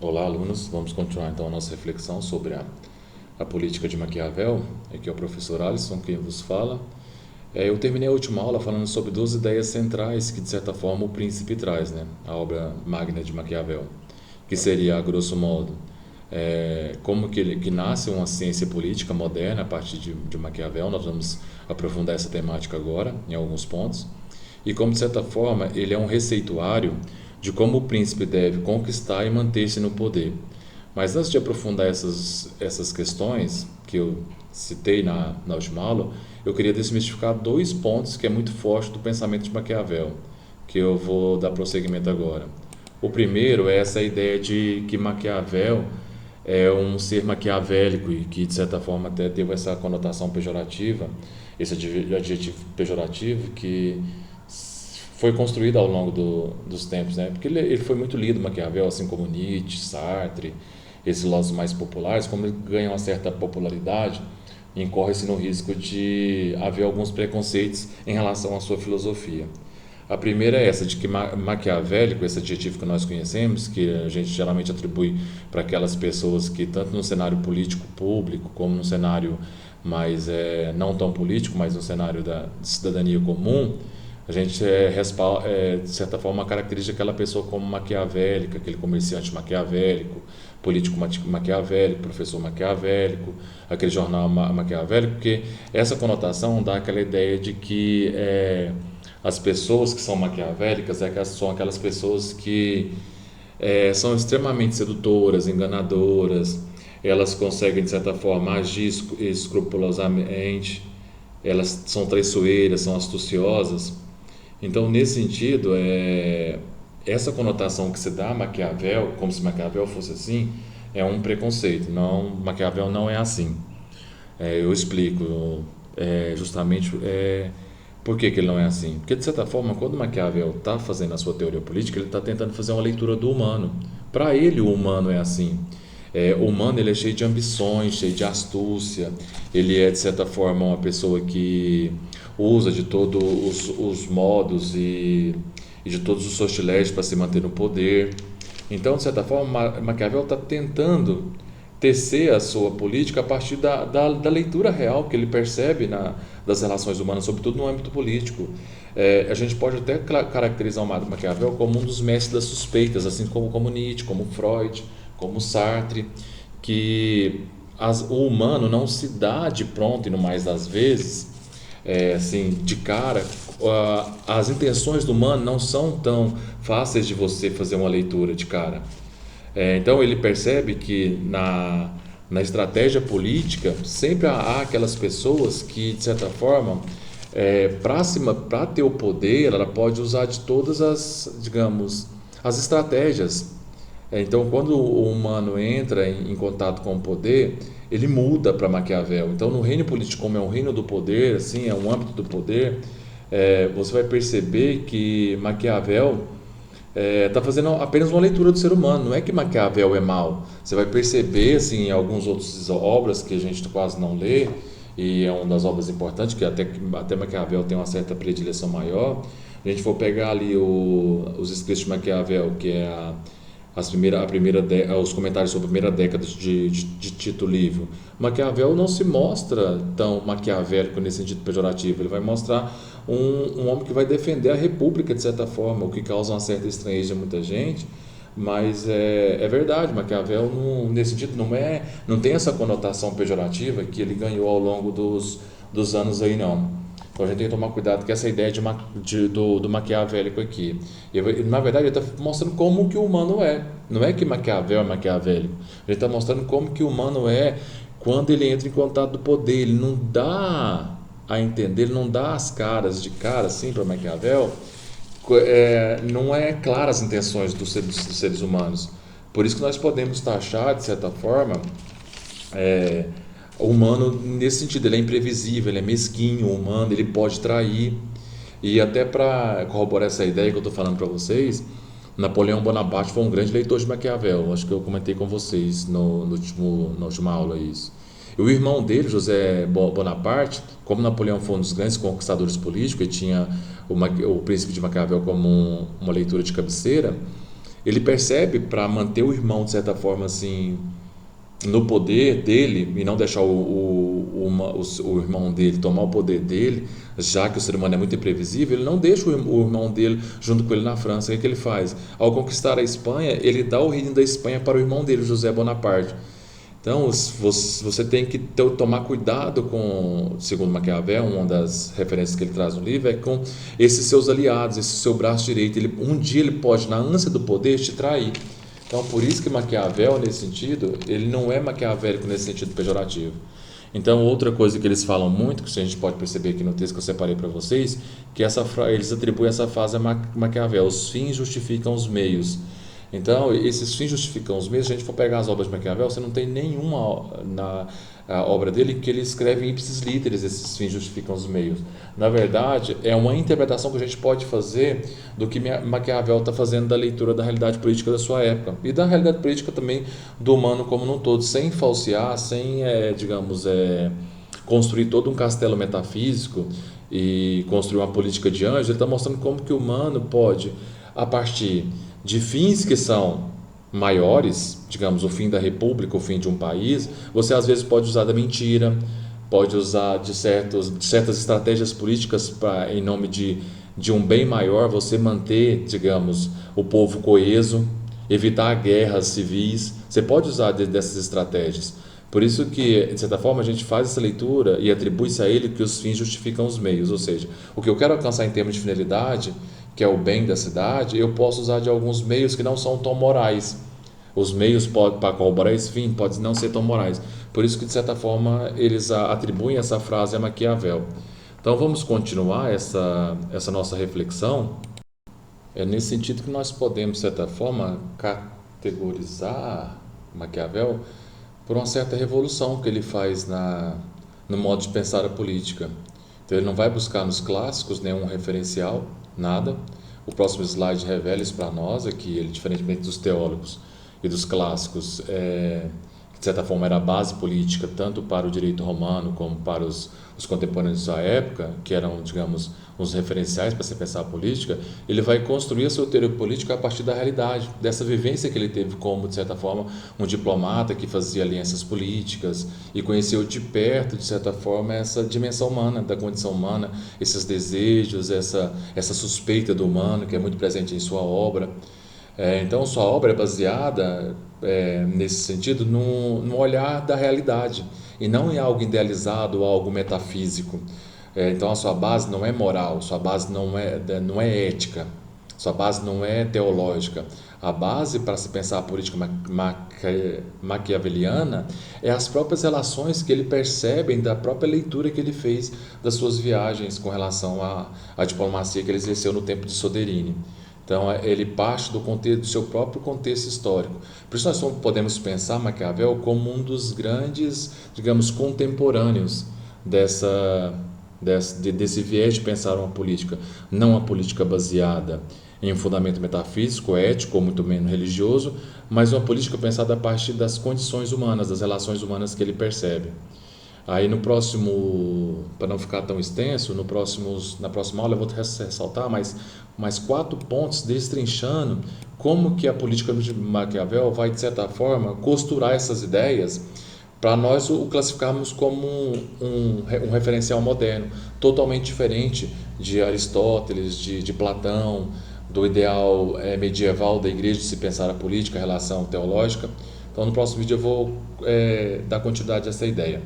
Olá, alunos. Vamos continuar então a nossa reflexão sobre a política de Maquiavel. Aqui é o professor Alisson quem vos fala. Eu terminei a última aula falando sobre duas ideias centrais que, de certa forma, o Príncipe traz, né? A obra magna de Maquiavel, que seria, a grosso modo, como que nasce uma ciência política moderna a partir de Maquiavel. Nós vamos aprofundar essa temática agora, em alguns pontos. E como, de certa forma, ele é um receituário de como o príncipe deve conquistar e manter-se no poder. Mas antes de aprofundar essas questões que eu citei na última aula, eu queria desmistificar dois pontos que é muito forte do pensamento de Maquiavel, que eu vou dar prosseguimento agora. O primeiro é essa ideia de que Maquiavel é um ser maquiavélico e que, de certa forma, até teve essa conotação pejorativa, esse adjetivo pejorativo que foi construído ao longo dos tempos, né? Porque ele foi muito lido, Maquiavel, assim como Nietzsche, Sartre, esses filósofos mais populares, como ele ganha uma certa popularidade, incorre-se no risco de haver alguns preconceitos em relação à sua filosofia. A primeira é essa, de que maquiavélico, esse adjetivo que nós conhecemos, que a gente geralmente atribui para aquelas pessoas que, tanto no cenário político público, como no cenário mais não tão político, mas no cenário da cidadania comum, a gente de certa forma, caracteriza aquela pessoa como maquiavélica, aquele comerciante maquiavélico, político maquiavélico, professor maquiavélico, aquele jornal maquiavélico, porque essa conotação dá aquela ideia de que as pessoas que são maquiavélicas são aquelas pessoas que são extremamente sedutoras, enganadoras, elas conseguem, de certa forma, agir escrupulosamente, elas são traiçoeiras, são astuciosas. Então, nesse sentido, essa conotação que se dá a Maquiavel, como se Maquiavel fosse assim, é um preconceito. Não, Maquiavel não é assim. Eu explico justamente por que ele não é assim. Porque, de certa forma, quando Maquiavel está fazendo a sua teoria política, ele está tentando fazer uma leitura do humano. Para ele, o humano é assim. O humano ele é cheio de ambições, cheio de astúcia. Ele é, de certa forma, uma pessoa que usa de todos os modos e de todos os sortilégios para se manter no poder. Então, de certa forma, Maquiavel está tentando tecer a sua política a partir da leitura real que ele percebe das relações humanas, sobretudo no âmbito político. A gente pode até caracterizar o Maquiavel como um dos mestres das suspeitas, assim como Nietzsche, como Freud, como Sartre, que o humano não se dá de pronto e no mais das vezes, assim, de cara. As intenções do humano não são tão fáceis de você fazer uma leitura de cara. Então ele percebe que na estratégia política sempre há aquelas pessoas que, de certa forma, para ter o poder, ela pode usar de todas digamos, as estratégias. Então, quando o humano entra em contato com o poder, ele muda para Maquiavel. Então, no reino político, como é um reino do poder, assim, é um âmbito do poder, você vai perceber que Maquiavel está fazendo apenas uma leitura do ser humano. Não é que Maquiavel é mau. Você vai perceber, assim, em algumas outras obras que a gente quase não lê, e é uma das obras importantes, que até Maquiavel tem uma certa predileção maior. A gente for pegar ali os escritos de Maquiavel, que é os comentários sobre a primeira década de Tito Livio, Maquiavel não se mostra tão maquiavélico nesse sentido pejorativo. Ele vai mostrar um homem que vai defender a república de certa forma, o que causa uma certa estranheza a muita gente, mas é verdade, Maquiavel nesse sentido não tem essa conotação pejorativa que ele ganhou ao longo dos anos aí não. Então a gente tem que tomar cuidado com essa ideia do maquiavélico aqui. Na verdade, ele está mostrando como que o humano é. Não é que Maquiavel é maquiavélico. Ele está mostrando como que o humano é quando ele entra em contato do poder. Ele não dá a entender, ele não dá as caras de cara assim para Maquiavel. Não é clara as intenções dos seres humanos. Por isso que nós podemos taxar, de certa forma, o humano, nesse sentido, ele é imprevisível, ele é mesquinho, o humano, ele pode trair. E até para corroborar essa ideia que eu estou falando para vocês, Napoleão Bonaparte foi um grande leitor de Maquiavel. Acho que eu comentei com vocês na última aula isso. E o irmão dele, José Bonaparte, como Napoleão foi um dos grandes conquistadores políticos e tinha o Príncipe de Maquiavel como uma leitura de cabeceira, ele percebe, para manter o irmão de certa forma assim no poder dele e não deixar o irmão dele tomar o poder dele, já que o ser humano é muito imprevisível, ele não deixa o irmão dele junto com ele na França. O que ele faz? Ao conquistar a Espanha, ele dá o reino da Espanha para o irmão dele, José Bonaparte. Então, você tem que tomar cuidado com, segundo Maquiavel, uma das referências que ele traz no livro, é com esses seus aliados, esse seu braço direito. Um dia ele pode, na ânsia do poder, te trair. Então, por isso que Maquiavel, nesse sentido, ele não é maquiavélico nesse sentido pejorativo. Então, outra coisa que eles falam muito, que a gente pode perceber aqui no texto que eu separei para vocês, que eles atribuem essa frase a Maquiavel: os fins justificam os meios. Então, esses fins justificam os meios. Se a gente for pegar as obras de Maquiavel, você não tem nenhuma na obra dele que ele escreve em ipsis literis, esses fins justificam os meios. Na verdade, é uma interpretação que a gente pode fazer do que Maquiavel está fazendo da leitura da realidade política da sua época e da realidade política também do humano como um todo, sem falsear, sem, construir todo um castelo metafísico e construir uma política de anjo. Ele está mostrando como que o humano pode, a partir de fins que são maiores, digamos, o fim da república, o fim de um país, você às vezes pode usar da mentira, pode usar de certas estratégias políticas em nome de um bem maior, você manter, digamos, o povo coeso, evitar guerras civis. Você pode usar dessas estratégias. Por isso que, de certa forma, a gente faz essa leitura e atribui-se a ele que os fins justificam os meios. Ou seja, o que eu quero alcançar em termos de finalidade, que é o bem da cidade, eu posso usar de alguns meios que não são tão morais. Os meios para corroborar esse fim podem não ser tão morais. Por isso que, de certa forma, eles atribuem essa frase a Maquiavel. Então, vamos continuar essa nossa reflexão. É nesse sentido que nós podemos, de certa forma, categorizar Maquiavel por uma certa revolução que ele faz no modo de pensar a política. Então, ele não vai buscar nos clássicos nenhum referencial, nada. O próximo slide revela isso para nós, é que ele, diferentemente dos teólogos e dos clássicos, de certa forma era a base política tanto para o direito romano como para os contemporâneos da época, que eram, digamos, os referenciais para se pensar a política. Ele vai construir a sua teoria política a partir da realidade, dessa vivência que ele teve como, de certa forma, um diplomata que fazia alianças políticas e conheceu de perto, de certa forma, essa dimensão humana, da condição humana, esses desejos, essa suspeita do humano que é muito presente em sua obra. Então, sua obra é baseada, nesse sentido, no olhar da realidade e não em algo idealizado ou algo metafísico. Então, a sua base não é moral, sua base não é ética, sua base não é teológica. A base para se pensar a política maquiaveliana é as próprias relações que ele percebe da própria leitura que ele fez das suas viagens com relação à diplomacia que ele exerceu no tempo de Soderini. Então, ele parte do seu próprio contexto histórico. Por isso, nós podemos pensar Maquiavel como um dos grandes, digamos, contemporâneos desse viés de pensar uma política. Não uma política baseada em um fundamento metafísico, ético ou muito menos religioso, mas uma política pensada a partir das condições humanas, das relações humanas que ele percebe. Aí no próximo, para não ficar tão extenso, na próxima aula eu vou ressaltar mais 4 pontos destrinchando como que a política de Maquiavel vai, de certa forma, costurar essas ideias para nós o classificarmos como um referencial moderno, totalmente diferente de Aristóteles, de Platão, do ideal medieval da igreja de se pensar a política, a relação teológica. Então no próximo vídeo eu vou dar continuidade a essa ideia.